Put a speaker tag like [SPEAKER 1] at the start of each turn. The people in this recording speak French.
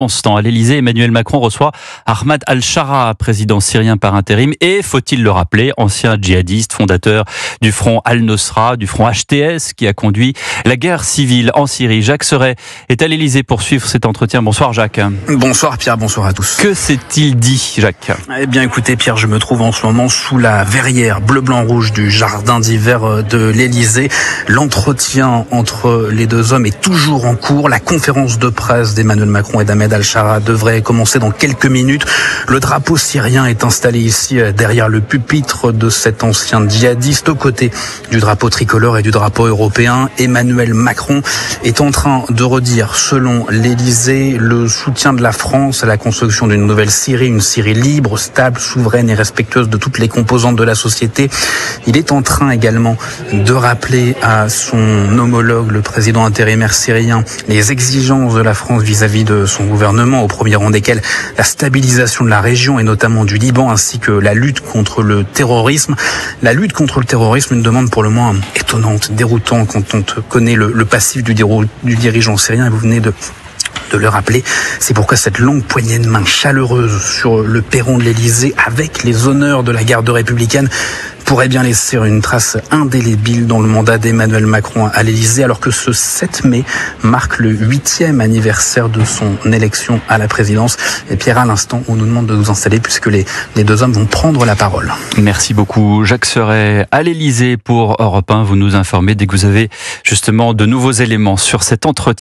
[SPEAKER 1] Constant. À l'Elysée, Emmanuel Macron reçoit Ahmad al-Shara, président syrien par intérim et, faut-il le rappeler, ancien djihadiste, fondateur du front Al-Nosra, du front HTS qui a conduit la guerre civile en Syrie. Jacques Serret est à l'Elysée pour suivre cet entretien. Bonsoir Jacques.
[SPEAKER 2] Bonsoir Pierre, bonsoir à tous.
[SPEAKER 1] Que s'est-il dit Jacques?
[SPEAKER 2] Eh bien écoutez Pierre, je me trouve en ce moment sous la verrière bleu-blanc-rouge du jardin d'hiver de l'Elysée. L'entretien entre les deux hommes est toujours en cours. La conférence de presse d'Emmanuel Macron et d'Ahmed al-Shara devrait commencer dans quelques minutes. Le drapeau syrien est installé ici derrière le pupitre de cet ancien djihadiste aux côtés du drapeau tricolore et du drapeau européen. Emmanuel Macron est en train de redire, selon l'Elysée, le soutien de la France à la construction d'une nouvelle Syrie, une Syrie libre, stable, souveraine et respectueuse de toutes les composantes de la société. Il est en train également de rappeler à son homologue, le président intérimaire syrien, les exigences de la France vis-à-vis de son gouvernement, au premier rang desquels la stabilisation de la région et notamment du Liban, ainsi que la lutte contre le terrorisme. La lutte contre le terrorisme, une demande pour le moins étonnante, déroutante quand on connaît le passif du dirigeant syrien, et vous venez de le rappeler. C'est pourquoi cette longue poignée de main chaleureuse sur le perron de l'Elysée, avec les honneurs de la garde républicaine, pourrait bien laisser une trace indélébile dans le mandat d'Emmanuel Macron à l'Elysée, alors que ce 7 mai marque le 8e anniversaire de son élection à la présidence. Et Pierre, à l'instant, on nous demande de nous installer puisque les deux hommes vont prendre la parole.
[SPEAKER 1] Merci beaucoup Jacques Serret à l'Elysée pour Europe 1. Vous nous informez dès que vous avez justement de nouveaux éléments sur cet entretien.